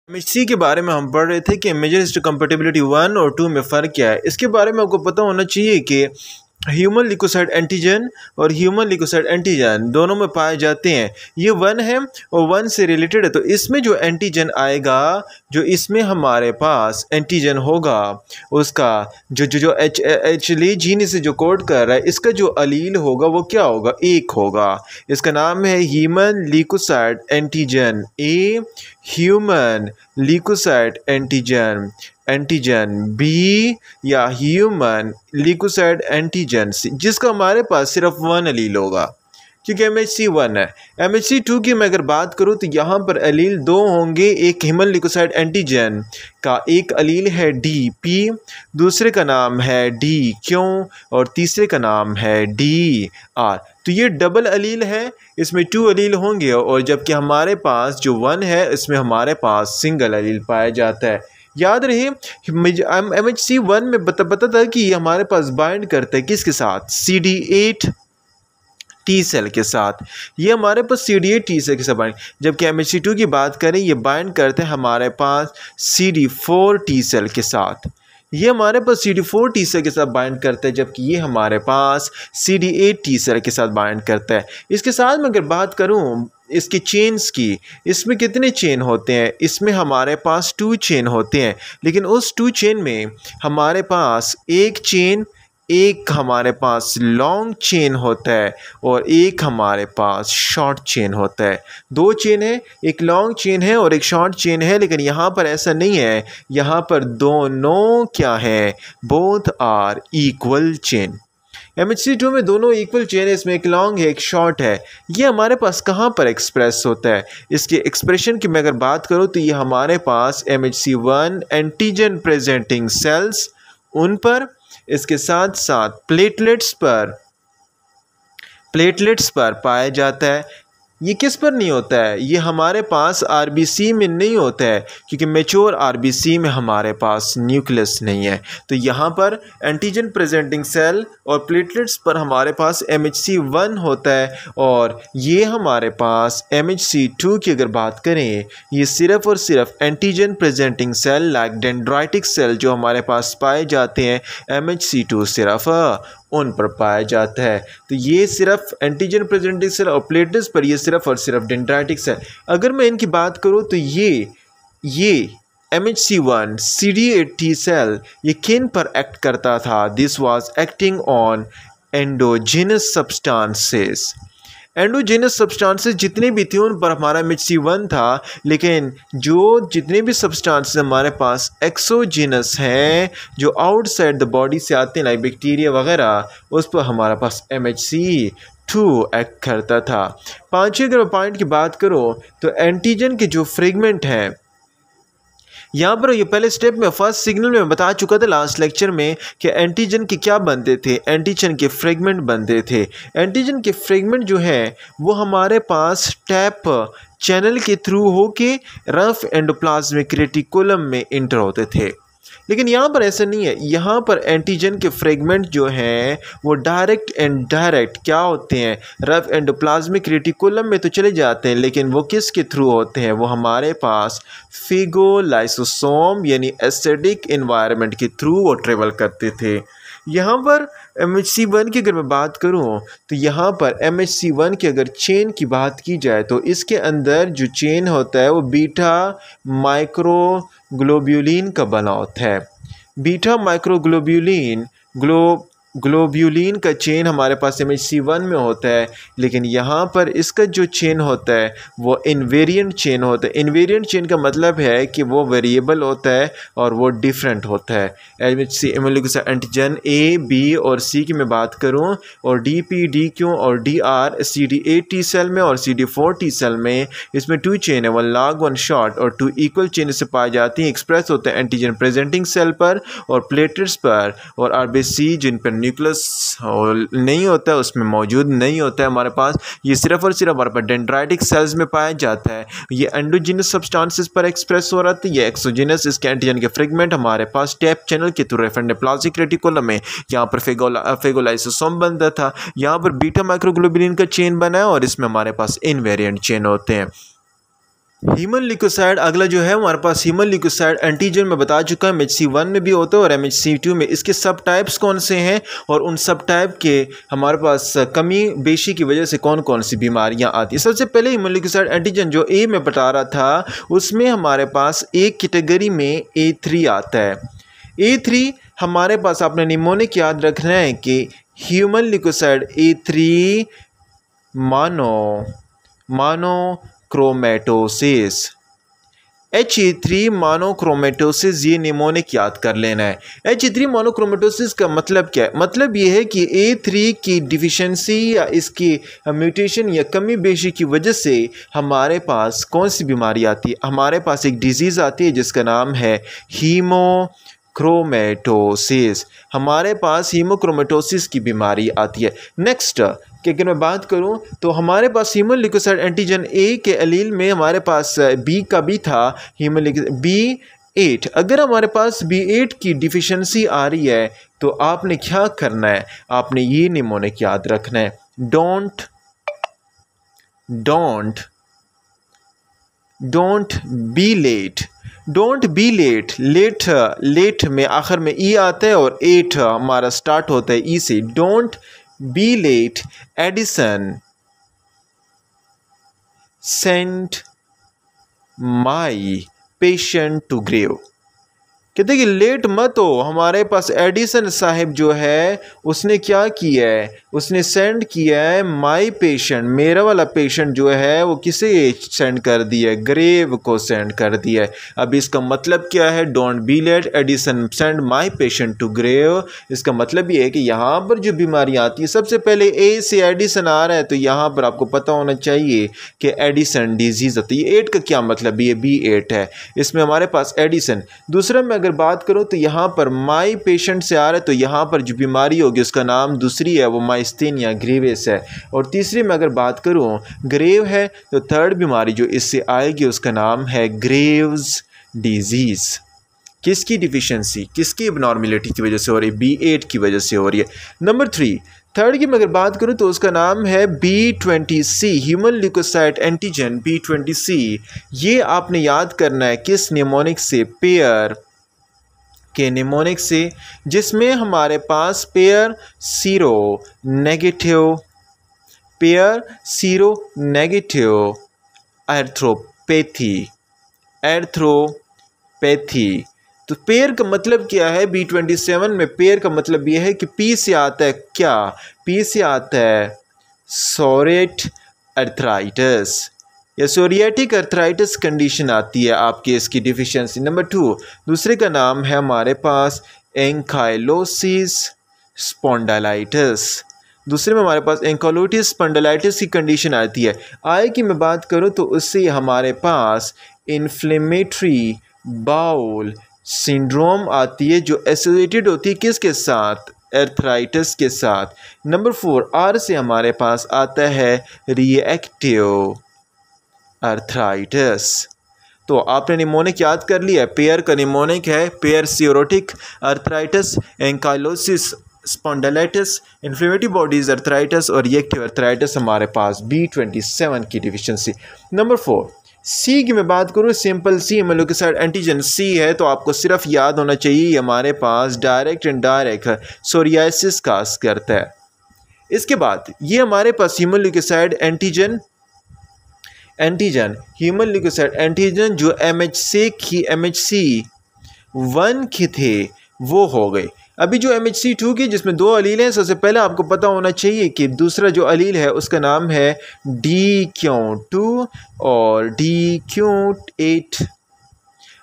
MHC के बारे में हम पढ़ रहे थे कि मेजर हिस्टोकम्पैटिबिलिटी 1 और 2 में फ़र्क क्या है। इसके बारे में आपको पता होना चाहिए कि ह्यूमन ल्यूकोसाइट एंटीजन और ह्यूमन ल्यूकोसाइट एंटीजन दोनों में पाए जाते हैं। ये 1 है और 1 से रिलेटेड है, तो इसमें जो एंटीजन आएगा, जो इसमें हमारे पास एंटीजन होगा, उसका जो एक्चुअली जीन से जो कोड कर रहा है, इसका जो अलील होगा वो क्या होगा, 1 होगा। इसका नाम है human leukocyte antigen A, human leukocyte antigen B या ह्यूमन ल्यूकोसाइट एंटीजन सी, जिसका हमारे पास सिर्फ 1 अलील होगा क्योंकि MHC 1 है। MHC 2 की मैं अगर बात करूँ तो यहाँ पर अलील 2 होंगे। एक ह्यूमन ल्यूकोसाइट एंटीजन का एक अलील है DP, दूसरे का नाम है DQ और तीसरे का नाम है DR। तो ये डबल अलील है, इसमें 2 अलील होंगे, और जबकि हमारे पास जो 1 है इसमें हमारे पास सिंगल अलील पाया जाता है। याद रहे MHC 1 में पता था कि ये हमारे पास बाइंड करता है किसके साथ, CD8 टी सेल के साथ। ये हमारे पास CD8 टी सेल के साथ बाइंड, जबकि MHC 2 की बात करें ये बाइंड करते हैं हमारे पास CD4 टी सेल के साथ। ये हमारे पास CD4 टी सेल के साथ बाइंड करता है, जबकि ये हमारे पास CD8 टी सेल के साथ बाइंड करता है। इसके साथ में अगर बात करूँ इसकी चेन्स की, इसमें कितने चेन होते हैं, इसमें हमारे पास 2 चेन होते हैं, लेकिन उस 2 चेन में हमारे पास एक हमारे पास लॉन्ग चेन होता है और एक हमारे पास शॉर्ट चेन होता है। 2 चेन है, एक लॉन्ग चेन है और एक शॉर्ट चेन है, लेकिन यहाँ पर ऐसा नहीं है। यहाँ पर दोनों क्या है, both are equal chain. MHC 2 में दोनों इक्वल चेन है, इसमें एक लॉन्ग है एक शॉर्ट है। ये हमारे पास कहाँ पर एक्सप्रेस होता है, इसके एक्सप्रेशन की मैं अगर बात करूँ तो ये हमारे पास MHC 1 एंटीजन प्रेजेंटिंग सेल्स उन पर, इसके साथ साथ प्लेटलेट्स पर पाया जाता है। ये किस पर नहीं होता है, ये हमारे पास RBC में नहीं होता है, क्योंकि मैच्योर RBC में हमारे पास न्यूक्लियस नहीं है। तो यहाँ पर एंटीजन प्रेजेंटिंग सेल और प्लेटलेट्स पर हमारे पास MHC 1 होता है, और ये हमारे पास MHC 2 की अगर बात करें, ये सिर्फ और सिर्फ antigen presenting cell like dendritic cell जो हमारे पास पाए जाते हैं, MHC 2 सिर्फ उन पर पाया जाता है। तो ये सिर्फ एंटीजन प्रेजेंटिंग सेल और प्लेटलेट्स पर, ये सिर्फ और सिर्फ डेंड्राइटिक सेल। अगर मैं इनकी बात करूँ तो ये MHC 1 CD8 टी सेल ये किन पर एक्ट करता था, this was acting on endogenous substances. Endogenous substances जितने भी थे उन पर हमारा MHC 1 था, लेकिन जो जितने भी सब्सटेंसेस हमारे पास एक्सोजेनस हैं, जो आउटसाइड द बॉडी से आते हैं लाइक बैक्टीरिया वगैरह, उस पर हमारा पास MHC 2 एक्ट करता था। 5वें अगर पॉइंट की बात करो तो एंटीजन के जो फ्रेगमेंट हैं, यहाँ पर ये पहले स्टेप में फर्स्ट सिग्नल में बता चुका था लास्ट लेक्चर में कि एंटीजन के क्या बनते थे, एंटीजन के फ्रेगमेंट बनते थे। एंटीजन के फ्रेगमेंट जो है वो हमारे पास टैप चैनल के थ्रू होके रफ एंडोप्लाज्मिक रेटिकुलम में इंटर होते थे, लेकिन यहाँ पर ऐसा नहीं है। यहाँ पर एंटीजन के फ्रेगमेंट जो हैं वो डायरेक्ट एंड डायरेक्ट क्या होते हैं, रफ एंडोप्लाज्मिक रेटिकुलम में तो चले जाते हैं, लेकिन वो किसके थ्रू होते हैं, वो हमारे पास फेगोलाइसोसोम यानी एसिडिक एनवायरनमेंट के थ्रू वो ट्रेवल करते थे। यहाँ पर MHC 1 की अगर मैं बात करूँ तो यहाँ पर MHC 1 की अगर चेन की बात की जाए तो इसके अंदर जो चेन होता है वो बीटा माइक्रोग्लोब्यूलिन का बना होता है। बीटा माइक्रोग्लोब्यूलिन ग्लोब्यूलिन का चेन हमारे पास MHC 1 में होता है, लेकिन यहाँ पर इसका जो चेन होता है वो इनवेरिएंट चेन होता है। इनवेरिएंट चेन का मतलब है कि वो वेरिएबल होता है और वो डिफरेंट होता है। MHC एंटीजन A, B और C की मैं बात करूँ, और DP, DQ और DR CD8 टी सेल में और CD4 टी सेल में, इसमें 2 चेन है, 1 लॉन्ग 1 शॉर्ट, और 2 इक्वल चेन से पाई जाती हैं। एक्सप्रेस होते हैं एंटीजन प्रेजेंटिंग सेल पर और प्लेटलेट्स पर, और RBC जिन पर न्यूक्लियस नहीं होता है, उसमें मौजूद नहीं होता है हमारे पास। ये सिर्फ और सिर्फ हमारे पास डेंड्राइटिक सेल्स में पाया जाता है। ये एंडोजेनस सब्सटेंसेस पर एक्सप्रेस हो रहा था, ये एक्सोजेनस। इसके एंटीजन के फ्रेगमेंट हमारे पास टैप चैनल के थ्रू एंडोप्लाज्मिक रेटिकुलम में, यहाँ पर फेगोलाइसोसोम बनता था, यहाँ पर बीटा माइक्रोग्लोब्यूलिन का चेन बना है, और इसमें हमारे पास इनवेरिएंट चेन होते हैं। ह्यूमन ल्यूकोसाइड अगला जो है हमारे पास ह्यूमन ल्यूकोसाइड एंटीजन में बता चुका है MHC1 में भी होता है और MHC2 में। इसके सब टाइप्स कौन से हैं और उन सब टाइप के हमारे पास कमी बेशी की वजह से कौन कौन सी बीमारियां आती हैं। सबसे पहले ह्यूमन ल्यूकोसाइड एंटीजन जो ए में बता रहा था उसमें हमारे पास एक कैटेगरी में A3 आता है। A3 हमारे पास आपने निमोनिक याद रखना है कि ह्यूमन ल्यूकोसाइड A3 मोनोक्रोमेटोसिस, He3 मोनोक्रोमेटोसिस, ये निमोनिक याद कर लेना है। He3 मोनोक्रोमेटोसिस का मतलब क्या है? मतलब ये है कि A3 की डिफिशेंसी या इसकी म्यूटेशन या कमी बेशी की वजह से हमारे पास कौन सी बीमारी आती है? हमारे पास एक डिजीज़ आती है जिसका नाम है हीमोक्रोमेटोसिस। हमारे पास हीमोक्रोमेटोसिस की बीमारी आती है। नेक्स्ट कि अगर मैं बात करूं तो हमारे पास ह्यूमन ल्यूकोसाइड एंटीजन ए के एलील में हमारे पास बी का भी था, B8। अगर हमारे पास B8 की डिफिशेंसी आ रही है तो आपने क्या करना है? आपने ये निमोनिक याद रखना है, don't be late. Don't be late, late में आखिर में ई आता है और 8 हमारा स्टार्ट होता है ई से। Don't be late Addison sent my patient to grave. कहते हैं कि लेट मत हो। हमारे पास एडिसन साहब जो है उसने क्या किया है? उसने सेंड किया है माई पेशेंट, मेरा वाला पेशेंट जो है वो किसे सेंड कर दिया है? ग्रेव को सेंड कर दिया है। अब इसका मतलब क्या है? Don't be late Addison send my patient to grave. इसका मतलब ये है कि यहाँ पर जो बीमारी आती है, सबसे पहले ए से एडिसन आ रहा है तो यहाँ पर आपको पता होना चाहिए कि एडिसन डिजीज़ होती है। 8 का क्या मतलब? ये B8 है, इसमें हमारे पास एडिसन। दूसरा मैं अगर बात करूं तो यहाँ पर माई पेशेंट से आ रहा है तो यहाँ पर जो बीमारी होगी उसका नाम दूसरी है, वो माइस्थेनिया ग्रेविस है। और तीसरी में अगर बात करूं ग्रेव है तो थर्ड बीमारी जो इससे आएगी उसका नाम है ग्रेव्स डिजीज़। किसकी डिफिशिएंसी, किसकी एबनॉर्मेलिटी की वजह से हो रही है? B8 की वजह से हो रही है। नंबर 3 थर्ड की मैं अगर बात करूं तो उसका नाम है B20C, human leukocyte antigen B20C। ये आपने याद करना है किस निमोनिक से? पेयर के निमोनिक से, जिसमें हमारे पास पेयर सीरो नेगेटिव एर्थ्रोपैथी। तो पेयर का मतलब क्या है? B27 में पेयर का मतलब यह है कि P से आता है क्या? P से आता है सोरेट अर्थराइटिस या सोरियाटिक अर्थराइटिस कंडीशन आती है आपकी इसकी डिफिशिएंसी। नंबर 2 दूसरे का नाम है हमारे पास एंकाइलोसिस स्पॉन्डालाइटिस। दूसरे में हमारे पास एंकाइलोसिस स्पॉन्डालाइटिस की कंडीशन आती है। आई की मैं बात करूं तो उससे हमारे पास इन्फ्लेमेटरी बाउल सिंड्रोम आती है जो एसोसिएटेड होती है किसके साथ? अर्थराइटिस के साथ। नंबर 4 आर से हमारे पास आता है रिएक्टिव अर्थराइटिस। तो आपने निमोनिक याद कर लिया है। पेयर का निमोनिक है PAIR psoriatic arthritis, ankylosing spondylitis, inflammatory bodies arthritis और रिएक्टिव अर्थराइटिस हमारे पास B27 की डिफिशिएंसी। नंबर 4 सी की मैं बात करूँ, सिंपल सी ल्यूकोसाइड एंटीजन C है तो आपको सिर्फ याद होना चाहिए हमारे पास डायरेक्ट इनडायरेक्ट सोरियासिस काज करता है। इसके बाद ये हमारे पास human leukocyte antigen human leukocyte antigen जो MHC1 के थे वो हो गए। अभी जो MHC2 की जिसमें 2 अलील हैं, सबसे पहले आपको पता होना चाहिए कि दूसरा जो अलील है उसका नाम है DQ2 और DQ8।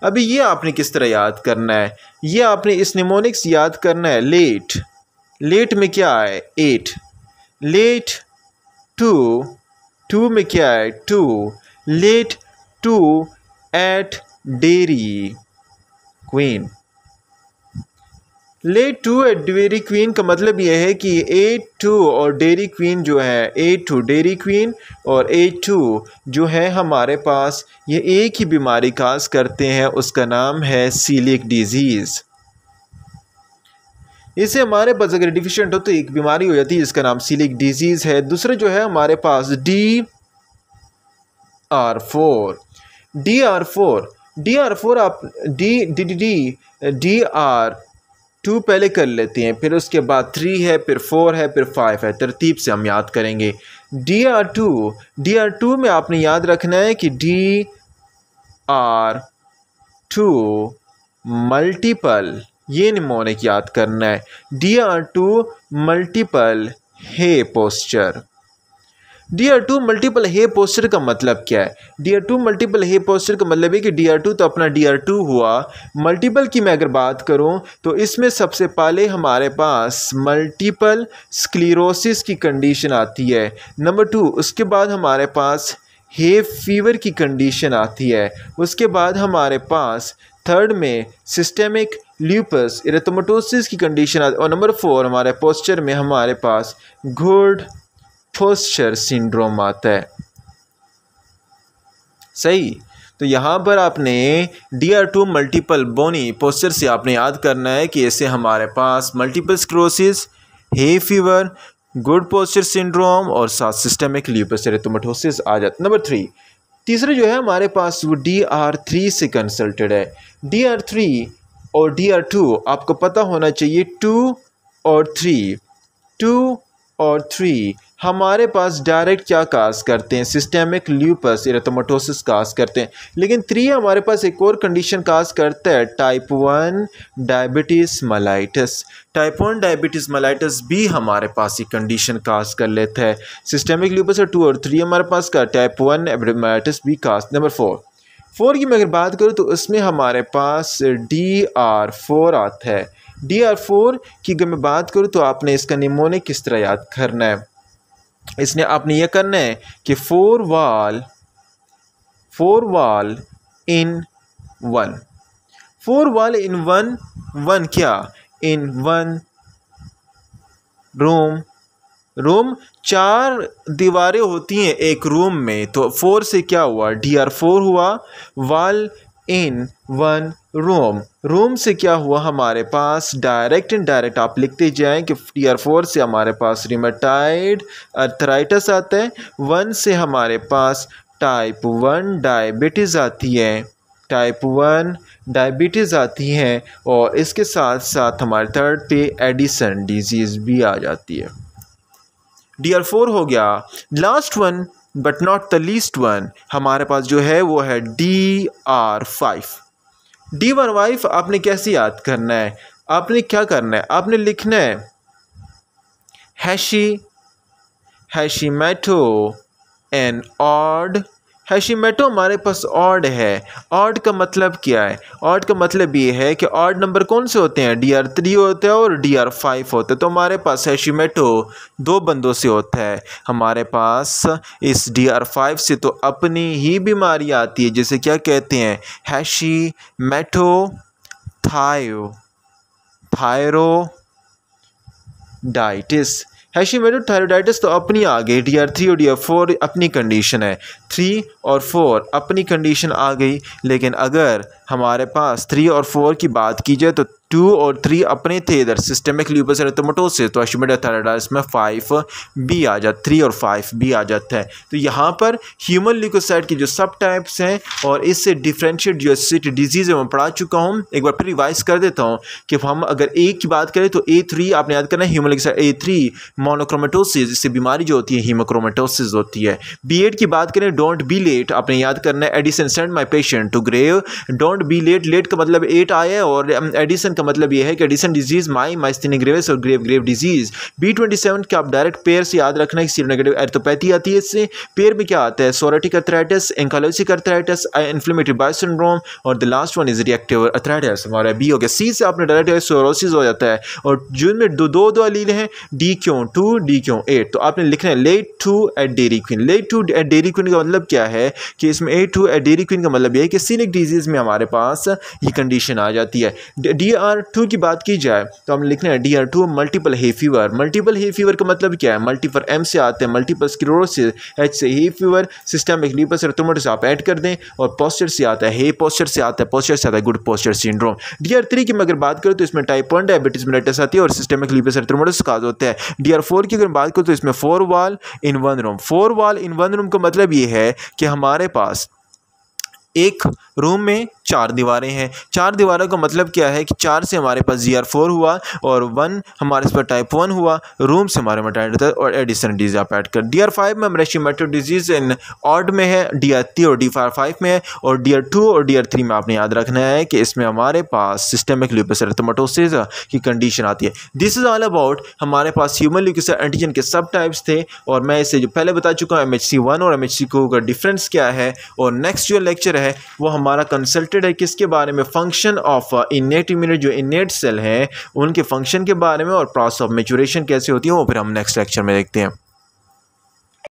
अभी ये आपने किस तरह याद करना है? ये आपने इस निमोनिक्स याद करना है। लेट में क्या है? 8। लेट 2 में क्या है? 2। Late 2 eight Dairy Queen. Late 2 eight Dairy Queen का मतलब यह है कि A2 और डेयरी क्वीन जो है, A2 डेयरी क्वीन और A2 जो है हमारे पास ये एक ही बीमारी काज करते हैं, उसका नाम है सीलिक डिजीज़। इसे हमारे पास अगर डिफिशिएंट हो तो एक बीमारी हो जाती है जिसका नाम सीलिक डिजीज़ है। दूसरा जो है हमारे पास DR4 DR4 आप DR2 पहले कर लेते हैं, फिर उसके बाद 3 है, फिर 4 है, फिर 5 है, तरतीब से हम याद करेंगे। DR2 में आपने याद रखना है कि DR2 मल्टीपल, ये निमोनिक याद करना है, DR2 मल्टीपल हे पोस्चर। DR2 मल्टीपल हे पोस्चर का मतलब क्या है? DR2 मल्टीपल हे पोस्चर का मतलब है कि DR2 तो अपना DR2 हुआ, मल्टीपल की मैं अगर बात करूं तो इसमें सबसे पहले हमारे पास मल्टीपल स्क्लेरोसिस की कंडीशन आती है। नंबर 2, उसके बाद हमारे पास हे फीवर की कंडीशन आती है। उसके बाद हमारे पास थर्ड में सिस्टेमिक ल्यूपस एरिथेमेटोसिस की कंडीशन आती है। और नंबर 4 हमारे पोस्चर में हमारे पास गुड पोस्चर सिंड्रोम आता है। सही, तो यहाँ पर आपने DR2 मल्टीपल बोनी पोस्चर से आपने याद करना है कि ऐसे हमारे पास multiple sclerosis, hay fever, Goodpasture syndrome और साथ सिस्टेमिक ल्यूपस एरिथेमेटोसिस आ जाता है। नंबर 3, तीसरा जो है हमारे पास वो DR3 से कंसल्टेड है। DR3 और DR2 आपको पता होना चाहिए, 2 और 3 हमारे पास डायरेक्ट क्या काज करते हैं? सिस्टेमिक ल्यूपस एरिथेमेटोसिस काज करते हैं। लेकिन 3 हमारे पास एक और कंडीशन काज करता है, type 1 diabetes mellitus. Type 1 diabetes mellitus भी हमारे पास ये कंडीशन काज कर लेता है। सिस्टेमिक ल्यूपस 2 और 3 हमारे पास का टाइप 1 मेलाइटस भी काज। नंबर 4 की मैं अगर बात करूँ तो उसमें हमारे पास DR4 आता है। DR4 की अगर मैं बात करूँ तो आपने इसका निमोनिक किस तरह याद करना है? इसने आपने यह करना है कि 4 wall in one. 4 wall in one क्या? इन वन रूम 4 दीवारें होती हैं एक रूम में, तो 4 से क्या हुआ? DR4 हुआ। वॉल इन वन रूम से क्या हुआ? हमारे पास डायरेक्ट इनडायरेक्ट आप लिखते जाएं कि DR4 से हमारे पास रिमेटाइड अर्थराइटिस आता है। 1 से हमारे पास टाइप 1 डायबिटीज़ आती है, और इसके साथ साथ हमारे थर्ड पे एडिसन डिजीज़ भी आ जाती है। DR4 हो गया। Last one but not the least one हमारे पास जो है वो है DR5। DR5 आपने कैसे याद करना है? आपने क्या करना है? आपने लिखना है हैशीमेटो एन ऑड। हैशीमेटो हमारे पास ऑड है। ऑड का मतलब क्या है? ऑड का मतलब ये है कि ऑड नंबर कौन से होते हैं? DR3 होता है और DR5 होता है। तो हमारे पास हैशीमेटो 2 बंदों से होता है। हमारे पास इस DR5 से तो अपनी ही बीमारी आती है, जिसे क्या कहते हैं? हैशीमेटो थायरोडाइटिस। हैशीमेटो थायरोडाइटिस तो अपनी आ गई। DR3 और DR4 अपनी कंडीशन है, 3 और 4 अपनी कंडीशन आ गई। लेकिन अगर हमारे पास 3 और 4 की बात की जाए तो 2 और 3 अपने थे इधर सिस्टेमिक ल्यूपस एरिथेमेटोसिस, तो हैशीमेटो थायरोडाइटिस में 5 भी आ जाता, 3 और 5 भी आ जाता है। तो यहाँ पर ह्यूमन ल्यूकोसाइट की जो सब टाइप्स हैं और इससे डिफ्रेंशिएट जो डिजीज़ है मैं पढ़ा चुका हूँ। एक बार फिर रिवाइज कर देता हूँ कि हम अगर A की बात करें तो A3 आपने याद करना है, ह्यूमन ल्यूकोसाइट A3 मोनोक्रोमेटोसिस, इससे बीमारी जो होती है हीमोक्रोमेटोसिस होती है। B8 की बात करें, डोंट बी लेट, आपने याद करना है Addison send my patient to grave. Don't be late, late का मतलब 8 आया है और एडिसन का मतलब ये है कि एडिसन डिजीज माइस्थेनिया ग्रेविस और ग्रेव डिजीज। B27 का आप डायरेक्ट पेयर से याद रखना है, सीरोनेगेटिव एर्थोपैथी आती है। इससे पेयर में क्या आता है? Psoriatic arthritis, ankylosing arthritis, inflammatory bowel syndrome और the last one is reactive arthritis. हमारा B हो गया। C से आपने डायरेक्ट सोरोसिस हो जाता है और जिनमें दो अलील हैं, DQ2 DQ8, तो आपने लिखना है late two eight Dairy Queen. Late two eight Dairy Queen का मतलब क्या है कि इसमें A2 एट डेयरी क्वीन का मतलब यह है कि सीनिक डिजीज में हमारे पास ये कंडीशन आ जाती है। DR2 की बात की जाए तो हम लिखना है DR2 multiple hay fever. Multiple hay fever का मतलब क्या है? मल्टीपल M से आते हैं, मल्टीपल स्क्लेरोसिस H से हे फीवर, सिस्टेमिक ल्यूपस एरिथेमेटोसिस आप ऐड कर दें और पोस्चर से आता है हे पोस्चर से आता है गुड पोस्चर सिंड्रोम। DR3 की मैं अगर बात करूँ तो इसमें टाइप 1 डायबिटीज मेलाइटिस आती है और सिस्टेमिक ल्यूपस एरिथेमेटोसिस काज होता है। DR4 की अगर बात करूँ तो इसमें 4 wall in one room. 4 wall in one room का मतलब ये है कि हमारे पास एक रूम में 4 दीवारें हैं। 4 दीवारों का मतलब क्या है कि 4 से हमारे पास GR4 हुआ और 1 हमारे पास टाइप 1 हुआ। रूम से हमारे में टाइप और एडिशन डीज आप ऐड कर। DR5 में रेशियोमेट्रिक डिजीज इन ऑड में है, DR3 और DR5 में है, और DR2 और DR3 में आपने याद रखना है कि इसमें हमारे पास सिस्टेमिक लुपस एरिथेमेटोसिस की कंडीशन आती है। दिस इज़ ऑल अबाउट हमारे पास ह्यूमन ल्यूकोसाइट एंटीजन के सब टाइप्स थे, और मैं इसे जो पहले बता चुका हूँ MHC1 और MHC2 का डिफरेंस क्या है। और नेक्स्ट जो लेक्चर है वो हमारा कंसल्टेड है किसके बारे में, फंक्शन ऑफ इनेट इम्यूनिटी, जो इनेट सेल हैं उनके फंक्शन के बारे में, और प्रोसेस ऑफ मैच्योरेशन कैसे होती है वो फिर हम नेक्स्ट लेक्चर में देखते हैं।